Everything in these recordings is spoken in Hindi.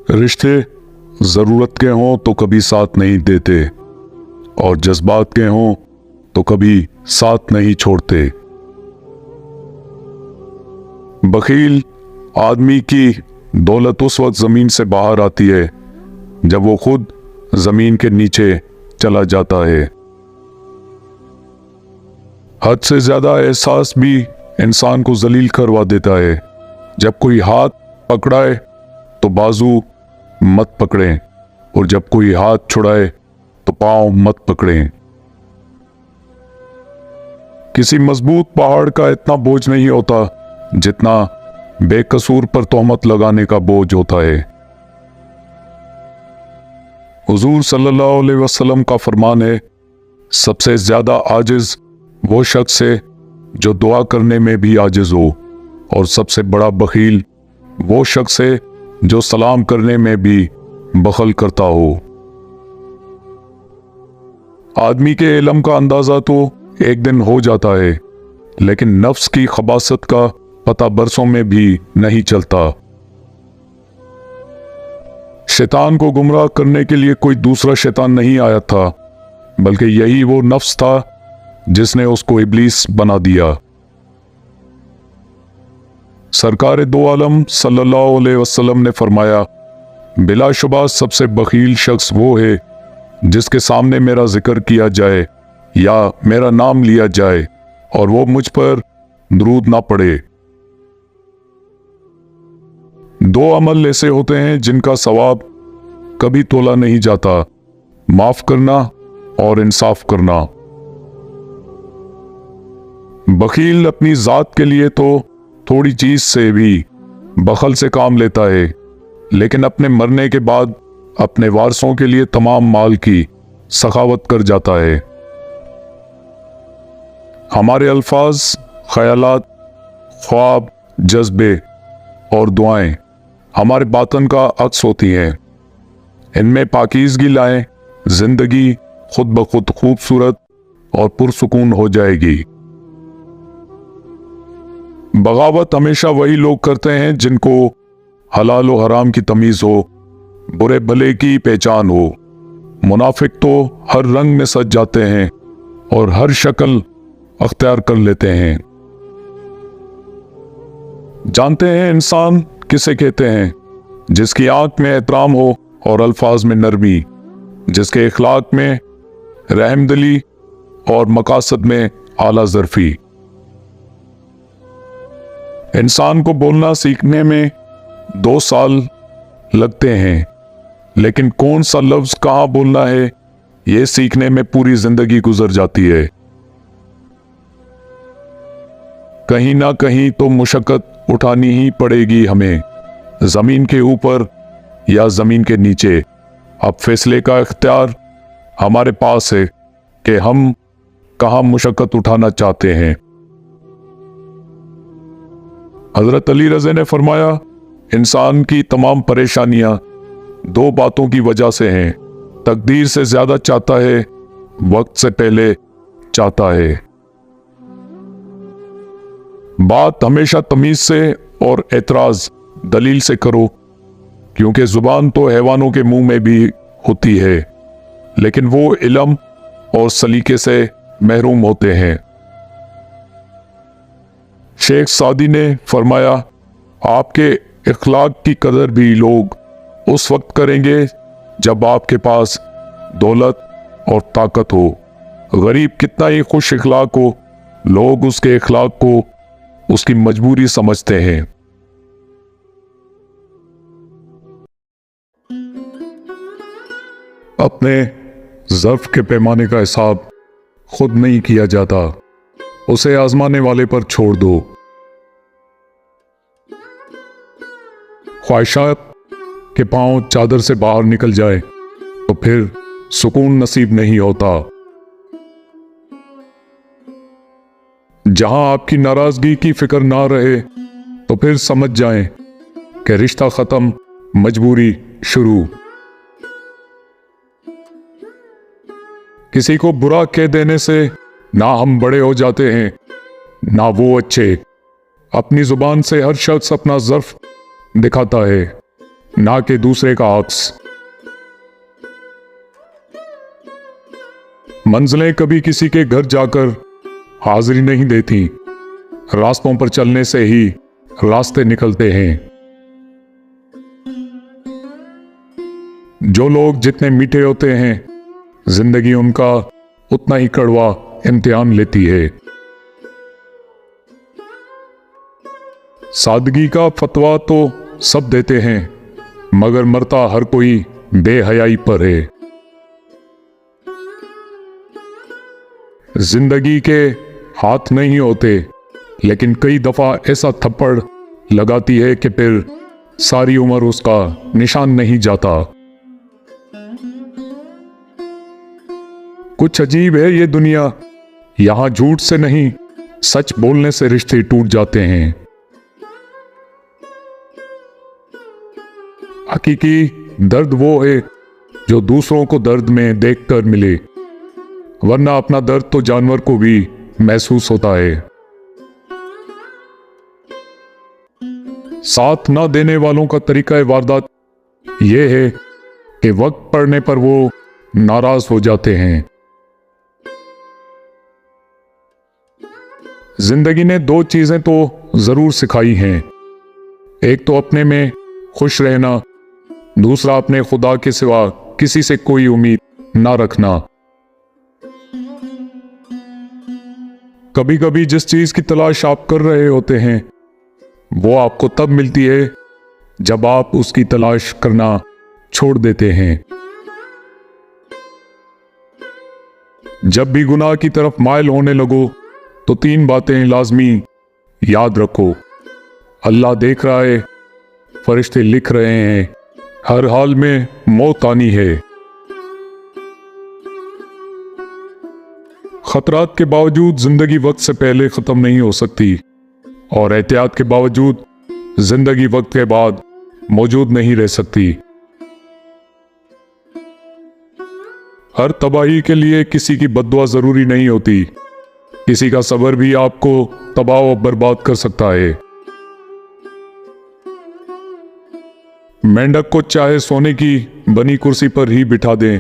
रिश्ते ज़रूरत के हों तो कभी साथ नहीं देते और जज्बात के हों तो कभी साथ नहीं छोड़ते। बखील आदमी की दौलत उस वक्त ज़मीन से बाहर आती है जब वो खुद ज़मीन के नीचे चला जाता है। हद से ज़्यादा एहसास भी इंसान को जलील करवा देता है। जब कोई हाथ पकड़ाए तो बाजू मत पकड़ें और जब कोई हाथ छुड़ाए तो पांव मत पकड़ें। किसी मजबूत पहाड़ का इतना बोझ नहीं होता जितना बेकसूर पर तोहमत लगाने का बोझ होता है। हुजूर सल्लल्लाहु अलैहि वसल्लम का फरमान है, सबसे ज्यादा आजिज वो शख्स है जो दुआ करने में भी आजिज हो, और सबसे बड़ा बखील वो शख्स है जो सलाम करने में भी बखल करता हो। आदमी के इल्म का अंदाजा तो एक दिन हो जाता है, लेकिन नफ्स की खबासत का पता बरसों में भी नहीं चलता। शैतान को गुमराह करने के लिए कोई दूसरा शैतान नहीं आया था, बल्कि यही वो नफ्स था जिसने उसको इब्लीस बना दिया। सरकार दो आलम सल्लल्लाहु अलैहि वसल्लम ने फरमाया, बिलाशुबा सबसे बखील शख्स वो है जिसके सामने मेरा जिक्र किया जाए या मेरा नाम लिया जाए और वो मुझ पर दुरूद ना पड़े। दो अमल ऐसे होते हैं जिनका सवाब कभी तोला नहीं जाता, माफ करना और इंसाफ करना। बखील अपनी जात के लिए तो थोड़ी चीज से भी बखल से काम लेता है, लेकिन अपने मरने के बाद अपने वारसों के लिए तमाम माल की सखावत कर जाता है। हमारे अल्फाज, ख्यालात, ख्वाब, जज्बे और दुआएं हमारे बातन का अक्स होती हैं। इनमें पाकीज़गी लाएं, जिंदगी खुद ब खुद खूबसूरत और पुरसुकून हो जाएगी। बगावत हमेशा वही लोग करते हैं जिनको हलाल और हराम की तमीज हो, बुरे भले की पहचान हो। मुनाफिक तो हर रंग में सज जाते हैं और हर शक्ल अख्तियार कर लेते हैं। जानते हैं इंसान किसे कहते हैं? जिसकी आंख में एहतराम हो और अल्फाज में नरमी, जिसके इखलाक में रहमदिली और मकासद में आला ज़र्फी। इंसान को बोलना सीखने में 2 साल लगते हैं, लेकिन कौन सा लफ्ज कहाँ बोलना है ये सीखने में पूरी जिंदगी गुजर जाती है। कहीं ना कहीं तो मुशक्कत उठानी ही पड़ेगी हमें, जमीन के ऊपर या जमीन के नीचे। अब फैसले का इख्तियार हमारे पास है कि हम कहाँ मुशक्कत उठाना चाहते हैं। हजरत अली रज़ा ने फरमाया, इंसान की तमाम परेशानियां 2 बातों की वजह से हैं। तकदीर से ज्यादा चाहता है, वक्त से पहले चाहता है। बात हमेशा तमीज से और एतराज दलील से करो, क्योंकि जुबान तो हैवानों के मुंह में भी होती है, लेकिन वो इल्म और सलीके से महरूम होते हैं। शेख सादी ने फरमाया, आपके इखलाक की कदर भी लोग उस वक्त करेंगे जब आपके पास दौलत और ताकत हो। गरीब कितना ही खुश इखलाक हो, लोग उसके इखलाक को उसकी मजबूरी समझते हैं। अपने ज़र्फ के पैमाने का हिसाब खुद नहीं किया जाता, उसे आजमाने वाले पर छोड़ दो। ख्वाहिशात के पांव चादर से बाहर निकल जाए तो फिर सुकून नसीब नहीं होता। जहां आपकी नाराजगी की फिक्र ना रहे तो फिर समझ जाएं कि रिश्ता खत्म, मजबूरी शुरू। किसी को बुरा कह देने से ना हम बड़े हो जाते हैं ना वो अच्छे। अपनी जुबान से हर शख्स अपना ज़र्फ दिखाता है, ना कि दूसरे का अक्स। मंजिलें कभी किसी के घर जाकर हाजिरी नहीं देती, रास्तों पर चलने से ही रास्ते निकलते हैं। जो लोग जितने मीठे होते हैं, जिंदगी उनका उतना ही कड़वा इम्तिहान लेती है। सादगी का फतवा तो सब देते हैं, मगर मरता हर कोई बेहयाई पर है। जिंदगी के हाथ नहीं होते, लेकिन कई दफा ऐसा थप्पड़ लगाती है कि फिर सारी उम्र उसका निशान नहीं जाता। कुछ अजीब है ये दुनिया, यहां झूठ से नहीं सच बोलने से रिश्ते टूट जाते हैं। हकीकी दर्द वो है जो दूसरों को दर्द में देखकर मिले, वरना अपना दर्द तो जानवर को भी महसूस होता है। साथ ना देने वालों का तरीका वारदात यह है कि वक्त पड़ने पर वो नाराज हो जाते हैं। जिंदगी ने दो चीजें तो जरूर सिखाई हैं, एक तो अपने में खुश रहना, दूसरा अपने खुदा के सिवा किसी से कोई उम्मीद ना रखना। कभी कभी जिस चीज की तलाश आप कर रहे होते हैं वो आपको तब मिलती है जब आप उसकी तलाश करना छोड़ देते हैं। जब भी गुनाह की तरफ माइल होने लगो तो 3 बातें लाजमी याद रखो। अल्लाह देख रहा है, फरिश्ते लिख रहे हैं, हर हाल में मौत आनी है। खतरात के बावजूद जिंदगी वक्त से पहले खत्म नहीं हो सकती, और एहतियात के बावजूद जिंदगी वक्त के बाद मौजूद नहीं रह सकती। हर तबाही के लिए किसी की बद्दुआ जरूरी नहीं होती, किसी का सब्र भी आपको तबाह और बर्बाद कर सकता है। मेंढक को चाहे सोने की बनी कुर्सी पर ही बिठा दें,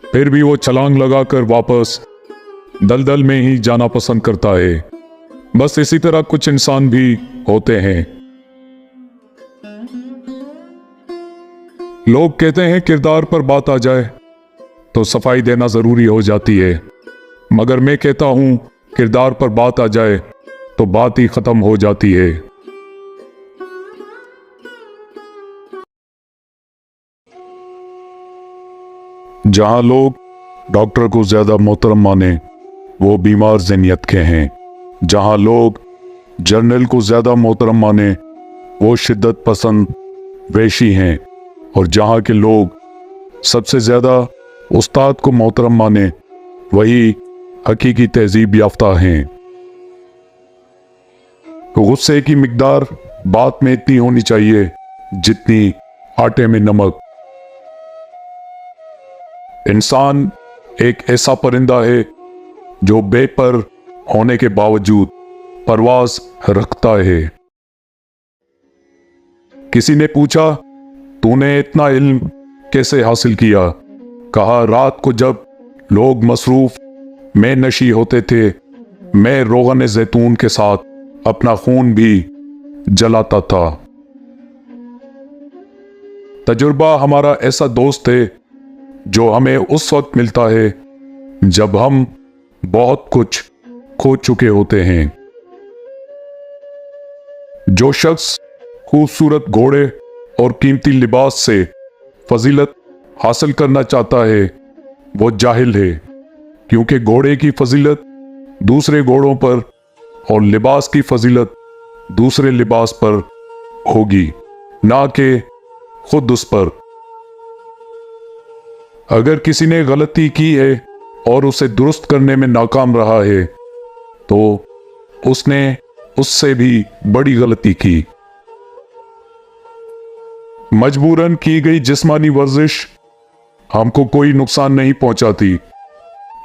फिर भी वो छलांग लगाकर वापस दलदल में ही जाना पसंद करता है। बस इसी तरह कुछ इंसान भी होते हैं। लोग कहते हैं किरदार पर बात आ जाए तो सफाई देना जरूरी हो जाती है, मगर मैं कहता हूं किरदार पर बात आ जाए तो बात ही खत्म हो जाती है। जहां लोग डॉक्टर को ज्यादा मोहतरम माने वो बीमार ज़हनियत के हैं, जहां लोग जर्नल को ज्यादा मोहतरम माने वो शिद्दत पसंद वेशी हैं, और जहां के लोग सबसे ज्यादा उस्ताद को मोहतरम माने वही हकीकी तहजीब याफ्ता हैं। गुस्से की मिकदार बात में इतनी होनी चाहिए जितनी आटे में नमक। इंसान एक ऐसा परिंदा है जो बेपर होने के बावजूद परवाज रखता है। किसी ने पूछा, तूने इतना इल्म कैसे हासिल किया? कहा, रात को जब लोग मसरूफ में नशी होते थे, मैं रोगन जैतून के साथ अपना खून भी जलाता था। तजुर्बा हमारा ऐसा दोस्त है जो हमें उस वक्त मिलता है जब हम बहुत कुछ खो चुके होते हैं। जो शख्स खूबसूरत घोड़े और कीमती लिबास से फजीलत हासिल करना चाहता है वो जाहिल है, क्योंकि घोड़े की फजीलत दूसरे घोड़ों पर और लिबास की फजीलत दूसरे लिबास पर होगी, ना कि खुद उस पर। अगर किसी ने गलती की है और उसे दुरुस्त करने में नाकाम रहा है तो उसने उससे भी बड़ी गलती की। मजबूरन की गई जिस्मानी वर्जिश हमको कोई नुकसान नहीं पहुंचाती,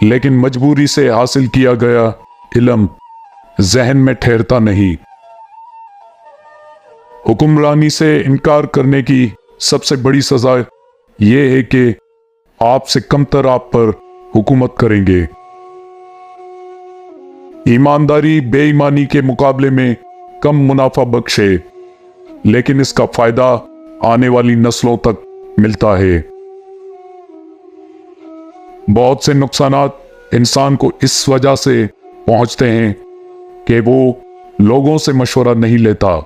लेकिन मजबूरी से हासिल किया गया इल्म जहन में ठहरता नहीं। हुक्मरानी से इनकार करने की सबसे बड़ी सजा यह है कि आपसे कमतर आप पर हुकूमत करेंगे। ईमानदारी बेईमानी के मुकाबले में कम मुनाफा बख्श है, लेकिन इसका फायदा आने वाली नस्लों तक मिलता है। बहुत से नुकसानात इंसान को इस वजह से पहुंचते हैं कि वो लोगों से मशवरा नहीं लेता।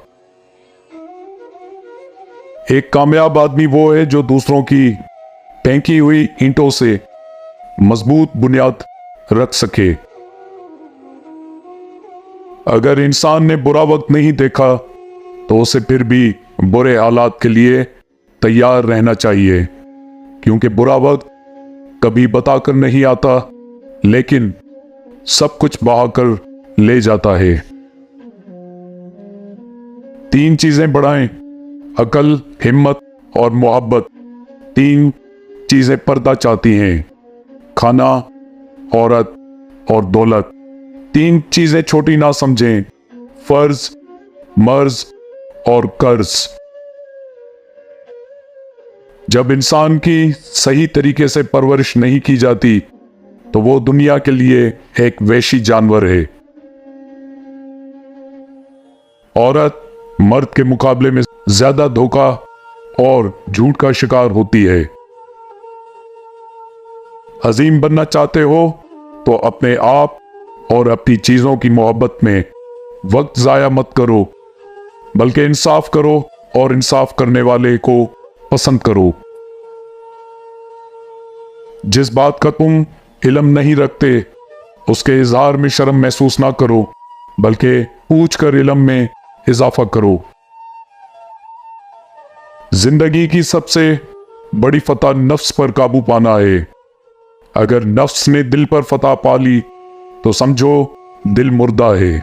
एक कामयाब आदमी वो है जो दूसरों की फेंकी हुई ईंटों से मजबूत बुनियाद रख सके। अगर इंसान ने बुरा वक्त नहीं देखा तो उसे फिर भी बुरे हालात के लिए तैयार रहना चाहिए, क्योंकि बुरा वक्त कभी बताकर नहीं आता, लेकिन सब कुछ बहाकर ले जाता है। 3 चीजें बढ़ाएं: अकल, हिम्मत और मोहब्बत। 3 चीजें पर्दा चाहती हैं: खाना, औरत और दौलत। 3 चीजें छोटी ना समझें: फर्ज, मर्ज और कर्ज। जब इंसान की सही तरीके से परवरिश नहीं की जाती तो वो दुनिया के लिए एक वैशी जानवर है। औरत मर्द के मुकाबले में ज्यादा धोखा और झूठ का शिकार होती है। अजीम बनना चाहते हो तो अपने आप और अपनी चीजों की मोहब्बत में वक्त जाया मत करो, बल्कि इंसाफ करो और इंसाफ करने वाले को पसंद करो। जिस बात का तुम इल्म नहीं रखते उसके इजहार में शर्म महसूस ना करो, बल्कि पूछ कर इल्म में इजाफा करो। जिंदगी की सबसे बड़ी फतह नफ्स पर काबू पाना है। अगर नफ्स ने दिल पर फतह पा ली तो समझो दिल मुर्दा है।